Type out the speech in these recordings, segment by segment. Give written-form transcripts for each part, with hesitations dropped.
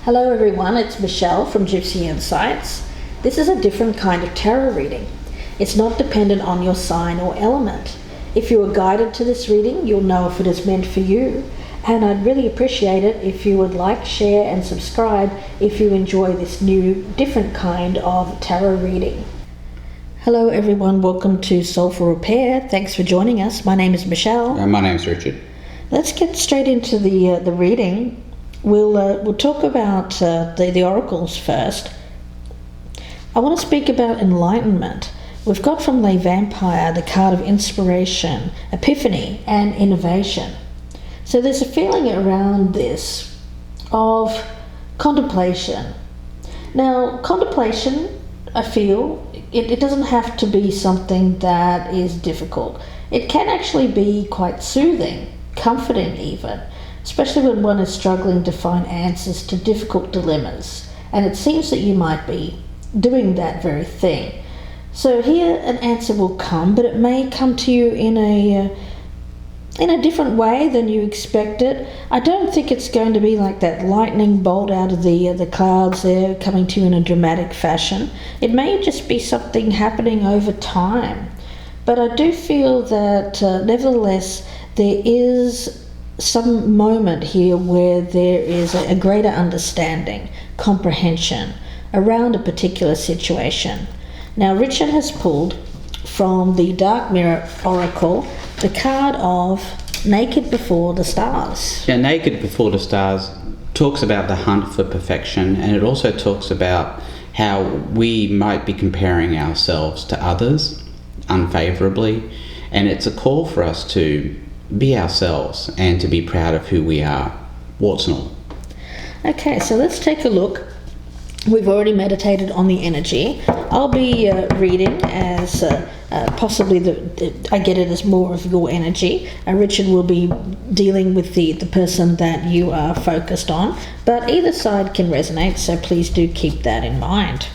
Hello everyone, it's Michelle from Gypsy Insights. This is a different kind of tarot reading. It's not dependent on your sign or element. If you are guided to this reading, you'll know if it is meant for you. And I'd really appreciate it if you would like, share and subscribe if you enjoy this new, different kind of tarot reading. Hello everyone, welcome to Soulful Repair. Thanks for joining us. My name is Michelle. My name is Richard. Let's get straight into the reading. We'll talk about the oracles first. I want to speak about enlightenment. We've got from the Vampire the card of inspiration, epiphany, and innovation. So there's a feeling around this of contemplation. Now, contemplation, I feel, it doesn't have to be something that is difficult. It can actually be quite soothing, comforting even, especially when one is struggling to find answers to difficult dilemmas. And it seems that you might be doing that very thing. So here an answer will come, but it may come to you in a different way than you expected. I don't think it's going to be like that lightning bolt out of the clouds there coming to you in a dramatic fashion. It may just be something happening over time. But I do feel that nevertheless there is some moment here where there is a greater understanding, comprehension around a particular situation. Now, Richard has pulled from the Dark Mirror Oracle the card of Naked Before the Stars. Yeah, Naked Before the Stars talks about the hunt for perfection, and it also talks about how we might be comparing ourselves to others unfavorably, and it's a call for us to be ourselves and to be proud of who we are, warts and all. Okay, so let's take a look. We've already meditated on the energy. I'll be reading as possibly I get it as more of your energy. Richard will be dealing with the person that you are focused on, but either side can resonate, so please do keep that in mind.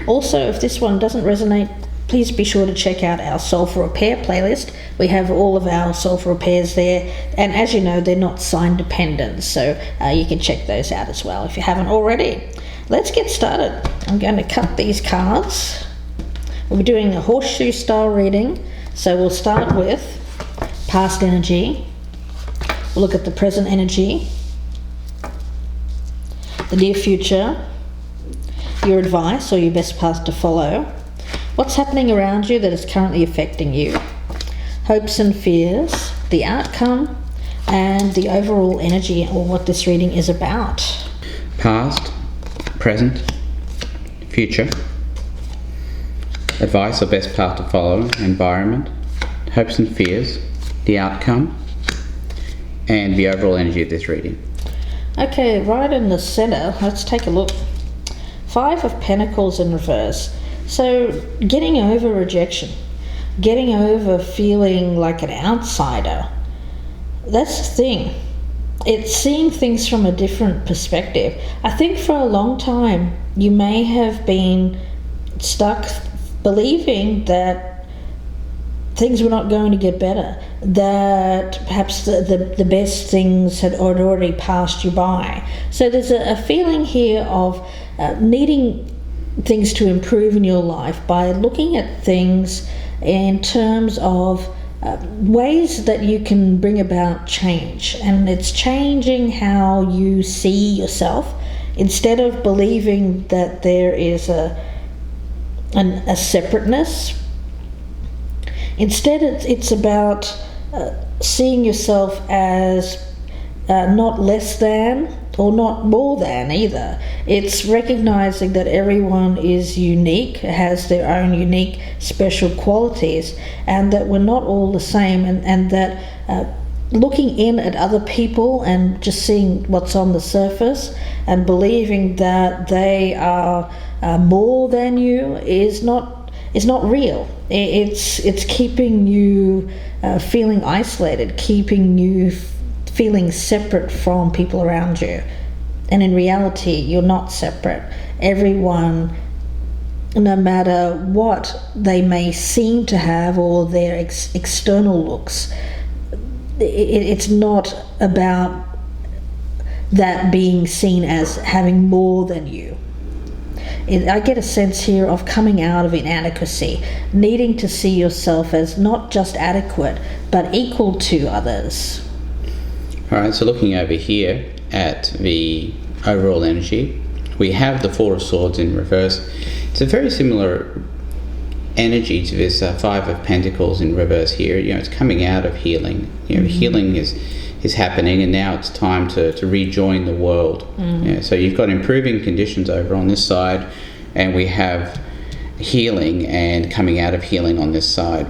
Also, if this one doesn't resonate, please be sure to check out our Soulful Repair playlist. We have all of our Soulful Repairs there, and as you know, they're not sign dependent, so you can check those out as well if you haven't already. Let's get started. I'm going to cut these cards. We'll be doing a horseshoe style reading, so we'll start with past energy. We'll look at the present energy, the near future, your advice or your best path to follow, what's happening around you that is currently affecting you, hopes and fears, the outcome, and the overall energy or what this reading is about. Past, present, future, advice or best path to follow, environment, hopes and fears, the outcome, and the overall energy of this reading. Okay, right in the center, let's take a look. 5 of Pentacles in reverse. So getting over rejection, getting over feeling like an outsider, that's the thing. It's seeing things from a different perspective. I think for a long time you may have been stuck believing that things were not going to get better, that perhaps the best things had already passed you by. So there's a feeling here of needing things to improve in your life by looking at things in terms of ways that you can bring about change, and it's changing how you see yourself. Instead of believing that there is a separateness, instead it's about seeing yourself as not less than or not more than either. It's recognizing that everyone is unique, has their own unique special qualities, and that we're not all the same, and that looking in at other people and just seeing what's on the surface and believing that they are more than you is not real. It's keeping you feeling isolated, keeping you feeling separate from people around you. And in reality, you're not separate. Everyone, no matter what they may seem to have or their external looks, it's not about that being seen as having more than you. I get a sense here of coming out of inadequacy, needing to see yourself as not just adequate, but equal to others. All right, so looking over here at the overall energy, we have the Four of Swords in reverse. It's a very similar energy to this Five of Pentacles in reverse here. It's coming out of healing. Healing is happening, and now it's time to rejoin the world. So you've got improving conditions over on this side, and we have healing and coming out of healing on this side.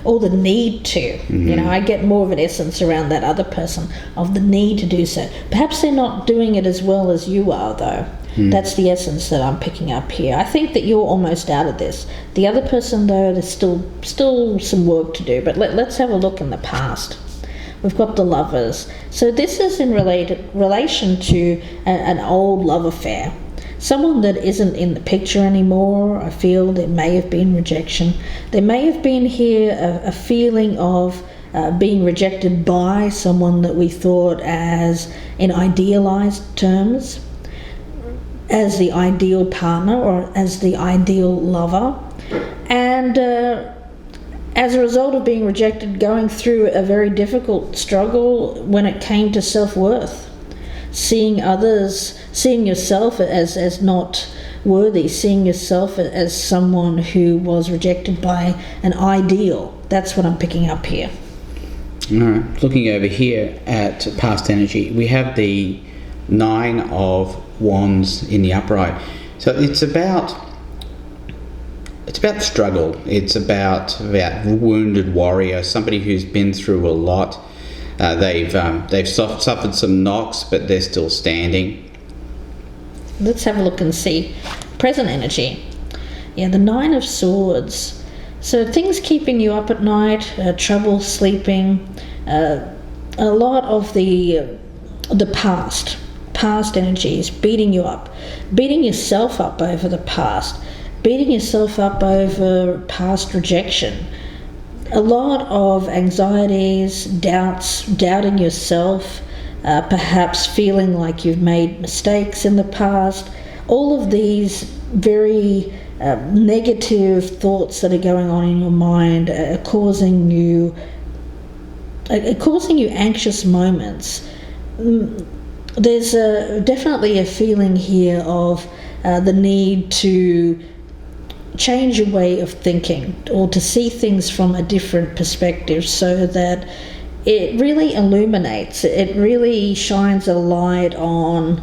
Or the need to. I get more of an essence around that other person of the need to do so. Perhaps they're not doing it as well as you are, though. That's the essence that I'm picking up here. I think that you're almost out of this. The other person, though, there's still some work to do. But let's have a look in the past. We've got the Lovers. So this is in relation to an old love affair. Someone that isn't in the picture anymore. I feel there may have been rejection. There may have been here a feeling of being rejected by someone that we thought as, in idealized terms, as the ideal partner or as the ideal lover. And as a result of being rejected, going through a very difficult struggle when it came to self-worth. Seeing others, seeing yourself as not worthy, seeing yourself as someone who was rejected by an ideal. That's what I'm picking up here. All right, looking over here at past energy, we have the Nine of Wands in the upright. So it's about struggle. It's about wounded warrior, somebody who's been through a lot. They've suffered some knocks, but they're still standing. Let's have a look and see. Present energy. The Nine of Swords. So things keeping you up at night, trouble sleeping, a lot of the past energies beating you up, beating yourself up over the past, beating yourself up over past rejection. A lot of anxieties, doubts, doubting yourself, perhaps feeling like you've made mistakes in the past. All of these very negative thoughts that are going on in your mind are causing you anxious moments. There's definitely a feeling here of the need to change your way of thinking or to see things from a different perspective so that it really illuminates, it really shines a light on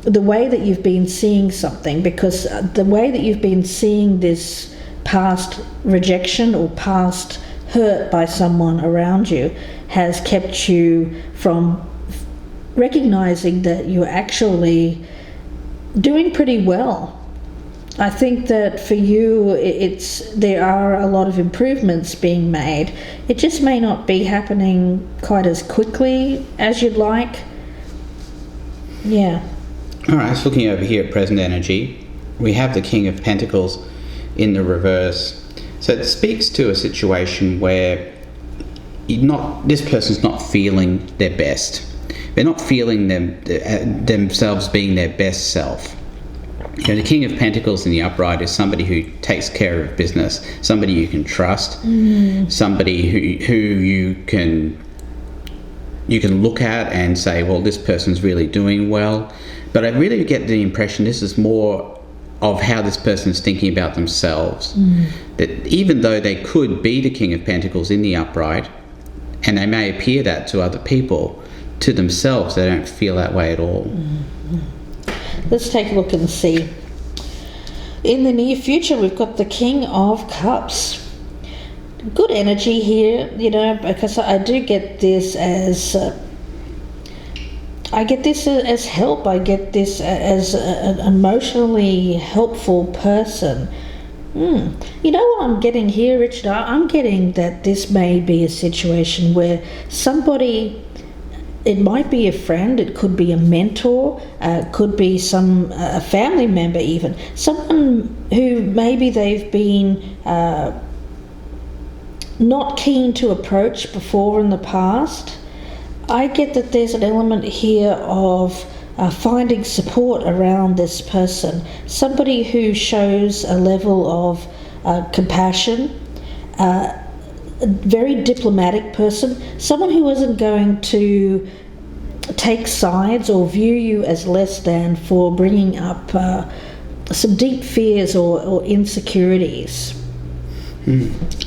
the way that you've been seeing something, because the way that you've been seeing this past rejection or past hurt by someone around you has kept you from recognizing that you're actually doing pretty well. I think that for you, there are a lot of improvements being made. It just may not be happening quite as quickly as you'd like. Yeah. All right, so looking over here at present energy, we have the King of Pentacles in the reverse. So it speaks to a situation where this person's not feeling their best. They're not feeling themselves being their best self. The King of Pentacles in the upright is somebody who takes care of business, somebody you can trust, somebody who you can look at and say, well, this person's really doing well. But I really get the impression this is more of how this person's thinking about themselves. That even though they could be the King of Pentacles in the upright, and they may appear that to other people, to themselves they don't feel that way at all. Let's take a look and see. In the near future, we've got the King of Cups. Good energy here, because I do get this as help. I get this as an emotionally helpful person. You know what I'm getting here, Richard? I'm getting that this may be a situation where somebody, it might be a friend, it could be a mentor, it could be a family member even, someone who maybe they've been not keen to approach before in the past. I get that there's an element here of finding support around this person, somebody who shows a level of compassion, a very diplomatic person, someone who isn't going to take sides or view you as less than for bringing up some deep fears or insecurities.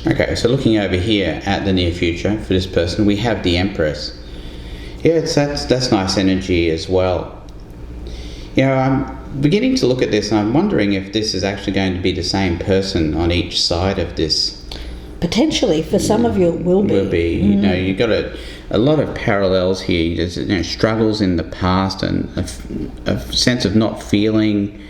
Okay, so looking over here at the near future for this person, we have the Empress. Yeah, that's nice energy as well. You know, I'm beginning to look at this and I'm wondering if this is actually going to be the same person on each side of this. Potentially, for some of you it will be. Will be. You know, you've got a lot of parallels here. There's struggles in the past and a sense of not feeling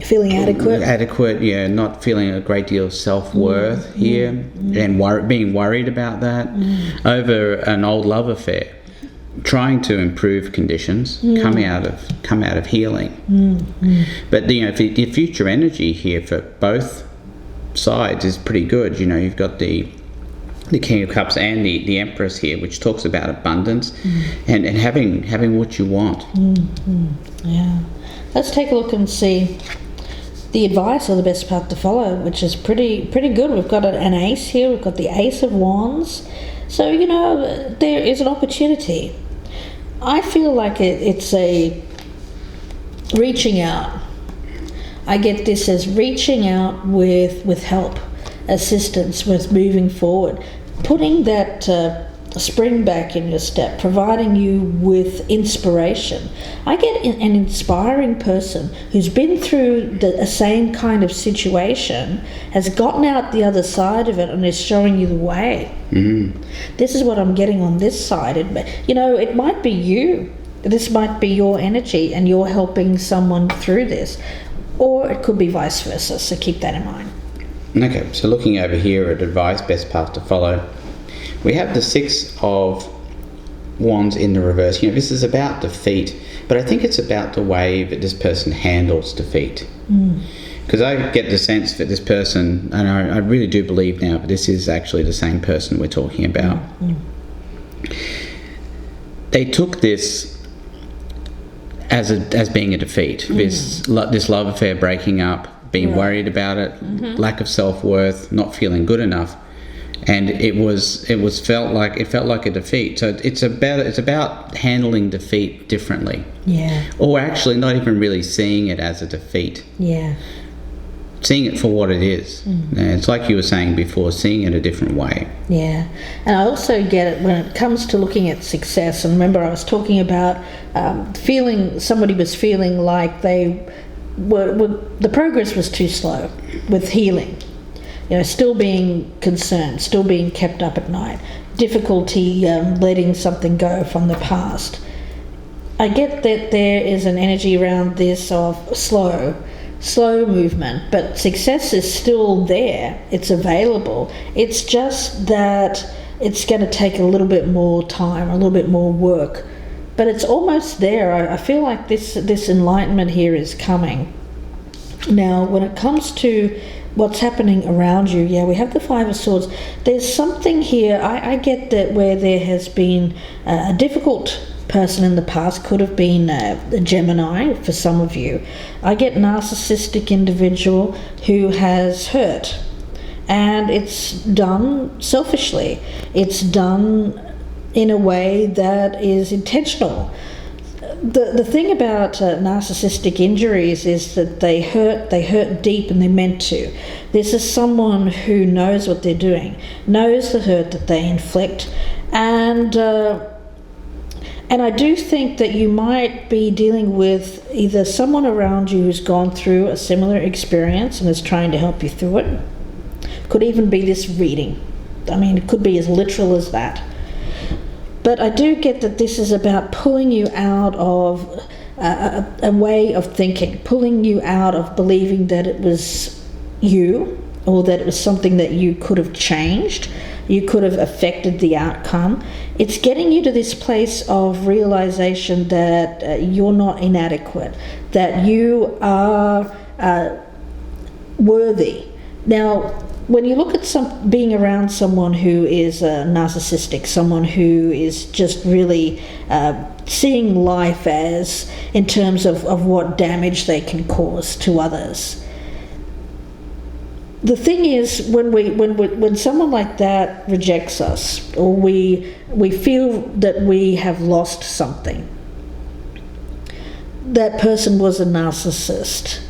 adequate, yeah, not feeling a great deal of self-worth here, and being worried about that over an old love affair, trying to improve conditions, come out of healing. But the future energy here for both sides is pretty good. You know, you've got the King of Cups and the Empress here, which talks about abundance and having what you want. Yeah. Let's take a look and see the advice or the best path to follow, which is pretty good. We've got an ace here. We've got the Ace of Wands. So, you know, there is an opportunity. I feel like it's a reaching out. I get this as reaching out with help, assistance, with moving forward, putting that spring back in your step, providing you with inspiration. I get an inspiring person who's been through the same kind of situation, has gotten out the other side of it, and is showing you the way. This is what I'm getting on this side. You know, it might be you. This might be your energy, and you're helping someone through this. Or it could be vice versa, so keep that in mind. Okay, so looking over here at advice, best path to follow, we have the Six of Wands in the reverse. You know, this is about defeat, but I think it's about the way that this person handles defeat. Because I get the sense that this person, and I really do believe now, but this is actually the same person we're talking about. They took this as being a defeat. This love affair breaking up, being worried about it, lack of self-worth, not feeling good enough. And it felt like a defeat. So it's about handling defeat differently. Yeah. Or actually not even really seeing it as a defeat. Yeah. Seeing it for what it is. It's like you were saying before, seeing it a different way. Yeah. And I also get it when it comes to looking at success. And remember, I was talking about somebody was feeling like they the progress was too slow with healing. You know, still being concerned, still being kept up at night, difficulty letting something go from the past. I get that there is an energy around this of slow movement, but success is still there. It's available. It's just that it's going to take a little bit more time, a little bit more work, but it's almost there. I feel like this enlightenment here is coming. Now, when it comes to what's happening around you, we have the Five of Swords. There's something here, I get that where there has been a difficult person in the past, could have been a Gemini for some of you. I get narcissistic individual who has hurt, and it's done selfishly. It's done in a way that is intentional. The thing about narcissistic injuries is that they hurt deep, and they're meant to. This is someone who knows what they're doing, knows the hurt that they inflict, and I do think that you might be dealing with either someone around you who's gone through a similar experience and is trying to help you through it. Could even be this reading. I mean, it could be as literal as that. But I do get that this is about pulling you out of a way of thinking, pulling you out of believing that it was you, or that it was something that you could have changed, you could have affected the outcome. It's getting you to this place of realization that you're not inadequate, that you are worthy. Now, when you look at being around someone who is narcissistic, someone who is just really seeing life as in terms of what damage they can cause to others. The thing is, when someone like that rejects us, or we feel that we have lost something, that person was a narcissist,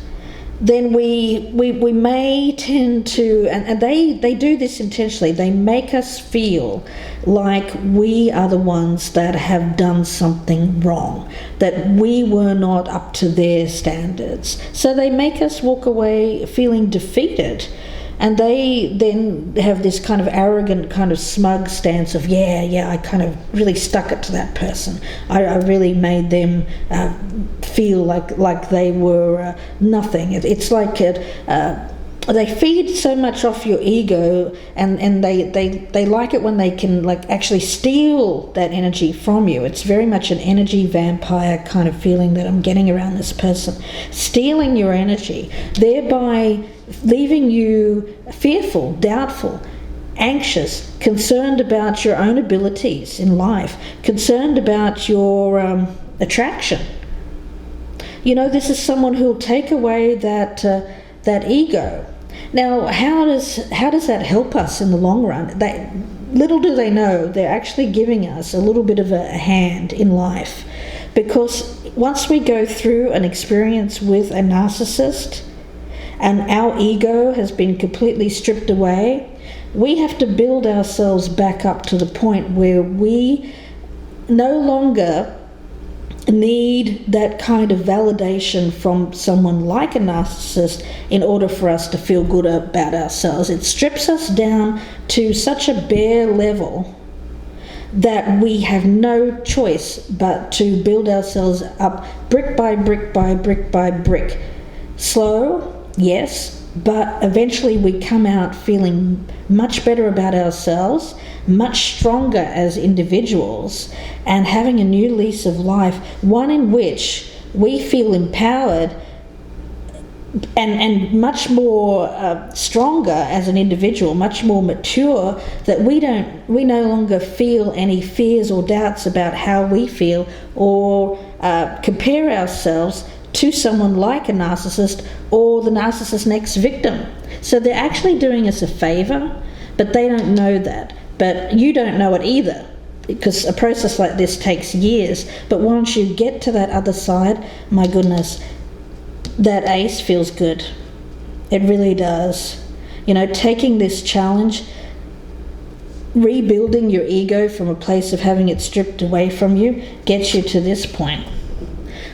then we may tend to, and they do this intentionally, they make us feel like we are the ones that have done something wrong, that we were not up to their standards. So they make us walk away feeling defeated. And they then have this kind of arrogant, kind of smug stance of, yeah, I kind of really stuck it to that person. I really made them feel like they were nothing. It's like they feed so much off your ego, and they like it when they can like actually steal that energy from you. It's very much an energy vampire kind of feeling that I'm getting around this person, stealing your energy, thereby leaving you fearful, doubtful, anxious, concerned about your own abilities in life, concerned about your attraction. You know, this is someone who'll take away that ego. Now, how does that help us in the long run? Little do they know, they're actually giving us a little bit of a hand in life, because once we go through an experience with a narcissist, and our ego has been completely stripped away, we have to build ourselves back up to the point where we no longer need that kind of validation from someone like a narcissist in order for us to feel good about ourselves. It strips us down to such a bare level that we have no choice but to build ourselves up brick by brick by brick by brick. Slow, yes, but eventually we come out feeling much better about ourselves, much stronger as individuals, and having a new lease of life, one in which we feel empowered and much more stronger as an individual, much more mature, that we no longer feel any fears or doubts about how we feel, or compare ourselves to someone like a narcissist or the narcissist's next victim. So they're actually doing us a favor, but they don't know that. But you don't know it either, because a process like this takes years. But once you get to that other side, my goodness, that ace feels good. It really does. You know, taking this challenge, rebuilding your ego from a place of having it stripped away from you, gets you to this point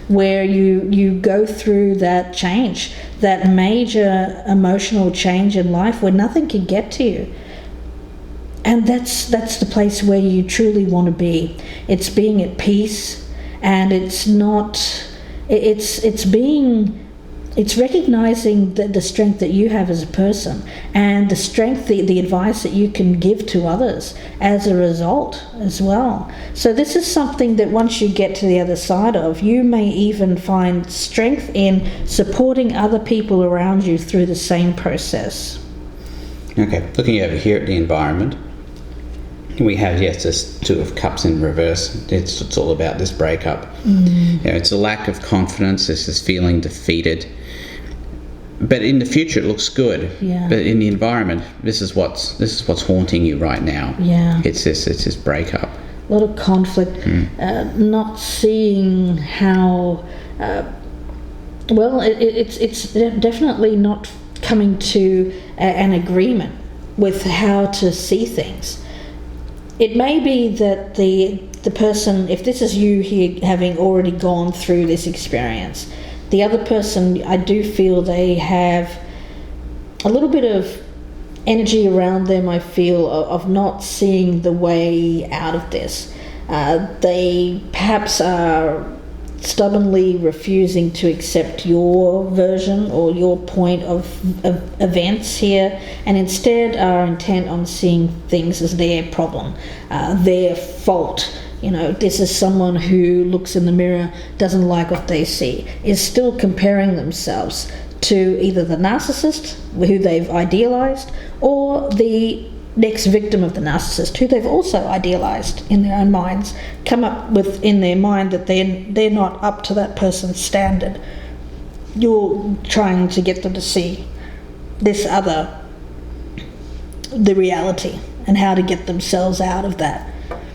where you go through that change, that major emotional change in life where nothing can get to you. And that's the place where you truly want to be. It's being at peace, and it's recognizing the strength that you have as a person, and the strength, the advice that you can give to others as a result as well. So this is something that once you get to the other side of, you may even find strength in supporting other people around you through the same process. Okay, looking over here at the environment, we have, yes, this Two of Cups in reverse. It's all about this breakup. You know, it's a lack of confidence. It's this feeling defeated. But in the future, it looks good. Yeah. But in the environment, this is what's haunting you right now. Yeah. It's this breakup. A lot of conflict. Not seeing how. It's definitely not coming to an agreement with how to see things. It may be that the person, if this is you here having already gone through this experience, the other person, I do feel they have a little bit of energy around them, I feel, of not seeing the way out of this. They perhaps are stubbornly refusing to accept your version or your point of events here, and instead are intent on seeing things as their problem, their fault. You know, this is someone who looks in the mirror, doesn't like what they see, is still comparing themselves to either the narcissist, who they've idealized, or the next victim of the narcissist, who they've also idealized in their own minds, come up with in their mind that they're not up to that person's standard. You're trying to get them to see this other, the reality, and how to get themselves out of that.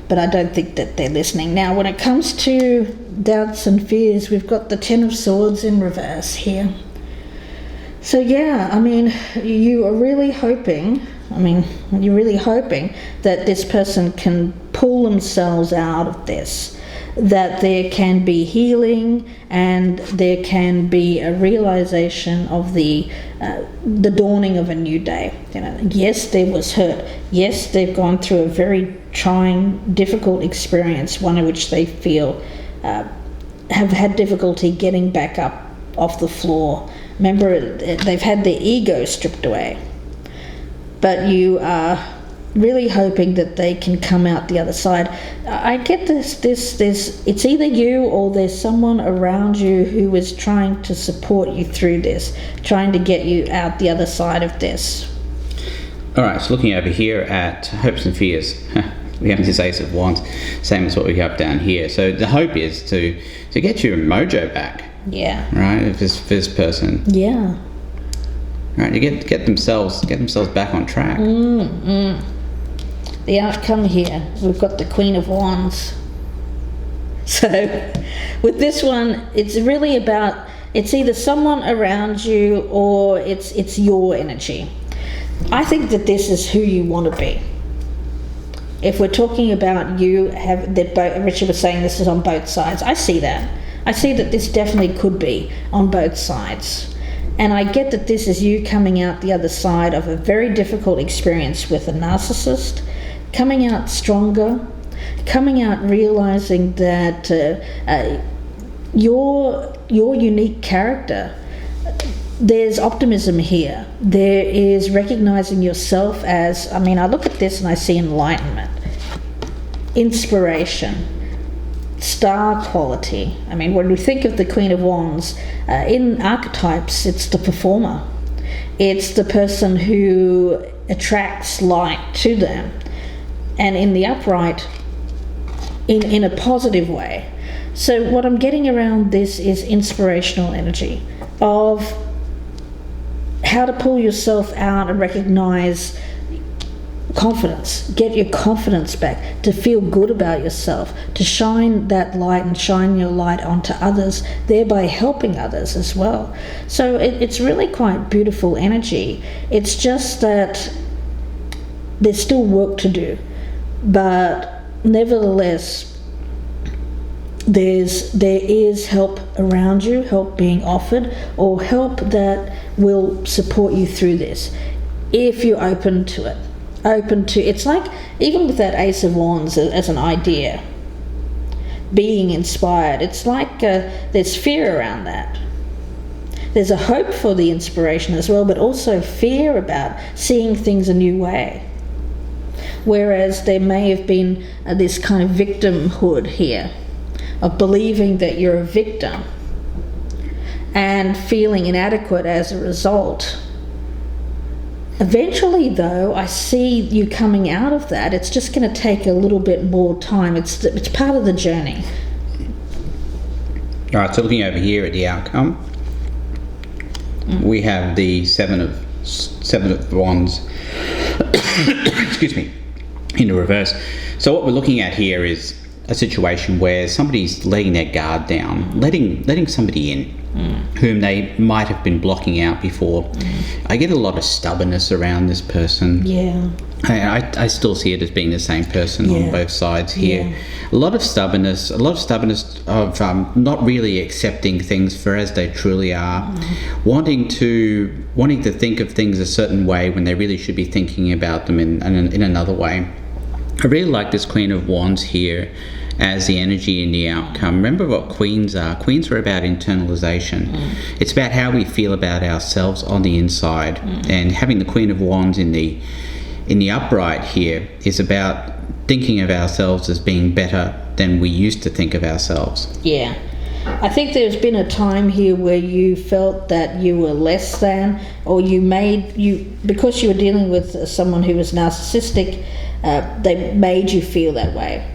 But I don't think that they're listening. Now, when it comes to doubts and fears, we've got the Ten of Swords in reverse here. So yeah, I mean, you're really hoping that this person can pull themselves out of this, that there can be healing and there can be a realization of the dawning of a new day. Yes, there was hurt. Yes, they've gone through a very trying, difficult experience, one in which they feel have had difficulty getting back up off the floor. Remember, they've had their ego stripped away. But you are really hoping that they can come out the other side. I get this, it's either you or there's someone around you who is trying to support you through this, trying to get you out the other side of this. All right, so looking over here at hopes and fears, we have this Ace of Wands, same as what we have down here. So the hope is to get your mojo back. Yeah. Right, if this person. Yeah. Right, to get themselves back on track. The outcome here, we've got the Queen of Wands. So with this one, it's really about, it's either someone around you or it's your energy. I think that this is who you want to be. If we're talking about Richard was saying this is on both sides. I see that. I see that this definitely could be on both sides. And I get that this is you coming out the other side of a very difficult experience with a narcissist, coming out stronger, coming out realizing that your unique character, there's optimism here. There is recognizing yourself as, I look at this and I see enlightenment, inspiration, star quality. When we think of the Queen of Wands, in archetypes, it's the performer. It's the person who attracts light to them. And in the upright, in a positive way. So what I'm getting around this is inspirational energy of how to pull yourself out and recognize confidence, get your confidence back, to feel good about yourself, to shine that light and shine your light onto others, thereby helping others as well. So it's really quite beautiful energy. It's just that there's still work to do, but nevertheless there is help around you, help being offered, or help that will support you through this if you're open to it. It's like, even with that Ace of Wands as an idea, being inspired, it's like there's fear around that. There's a hope for the inspiration as well, but also fear about seeing things a new way. Whereas there may have been this kind of victimhood here, of believing that you're a victim and feeling inadequate as a result. Eventually, though, I see you coming out of that. It's just going to take a little bit more time. It's part of the journey. All right, so looking over here at the outcome, we have the Seven of Wands, excuse me, in the reverse. So what we're looking at here is a situation where somebody's letting their guard down, letting somebody in whom they might have been blocking out before. I get a lot of stubbornness around this person. Yeah. I still see it as being the same person on both sides here. Yeah. A lot of stubbornness of not really accepting things for as they truly are, wanting to think of things a certain way when they really should be thinking about them in another way. I really like this Queen of Wands here as the energy in the outcome. Remember what queens are. Queens are about internalization. It's about how we feel about ourselves on the inside. And having the Queen of Wands in the upright here is about thinking of ourselves as being better than we used to think of ourselves. Yeah. I think there's been a time here where you felt that you were less than, or because you were dealing with someone who was narcissistic, they made you feel that way.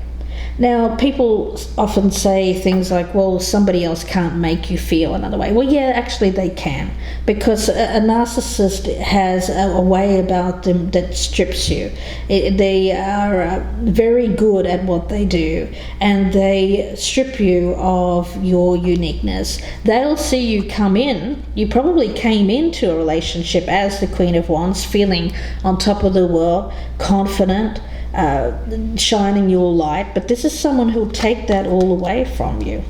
Now, people often say things like, well, somebody else can't make you feel another way. Well, yeah, actually they can, because a narcissist has a way about them that strips you. They are very good at what they do, and they strip you of your uniqueness. They'll see you come in. You probably came into a relationship as the Queen of Wands, feeling on top of the world, confident, shining your light, but this is someone who'll take that all away from you.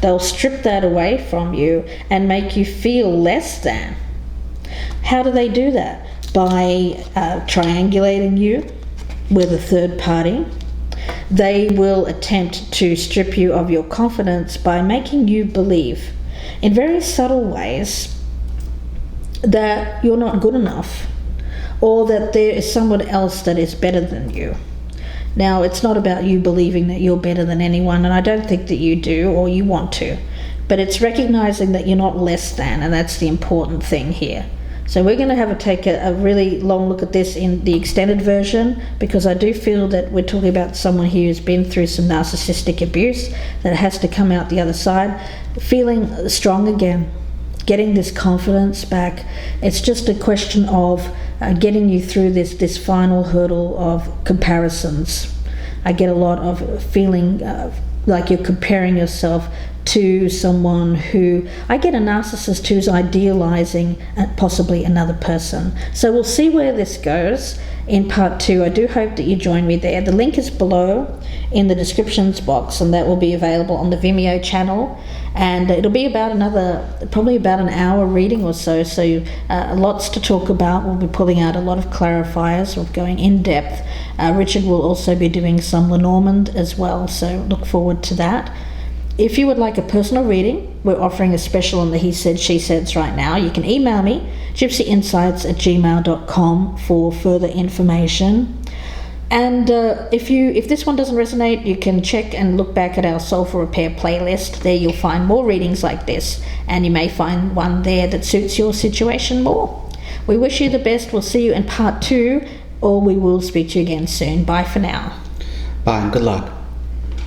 They'll strip that away from you and make you feel less than. How do they do that? By triangulating you with a third party. They will attempt to strip you of your confidence by making you believe in very subtle ways that you're not good enough, or that there is someone else that is better than you. Now, it's not about you believing that you're better than anyone, and I don't think that you do or you want to, but it's recognizing that you're not less than, and that's the important thing here. So we're going to take a really long look at this in the extended version, because I do feel that we're talking about someone here who's been through some narcissistic abuse that has to come out the other side feeling strong again, getting this confidence back. It's just a question of getting you through this final hurdle of comparisons. I get a lot of feeling like you're comparing yourself to someone who, I get a narcissist who's idealizing possibly another person. So we'll see where this goes in part 2. I do hope that you join me there. The link is below in the descriptions box, and that will be available on the Vimeo channel, and it'll be probably about an hour reading or so lots to talk about. We'll be pulling out a lot of clarifiers. We're going in depth. Richard will also be doing some Lenormand as well, so look forward to that. If you would like a personal reading, we're offering a special on the He Said, She Said's right now. You can email me, gypsyinsights@gmail.com, for further information. And if this one doesn't resonate, you can check and look back at our Soulful Repair playlist. There you'll find more readings like this, and you may find one there that suits your situation more. We wish you the best. We'll see you in part 2, or we will speak to you again soon. Bye for now. Bye and good luck.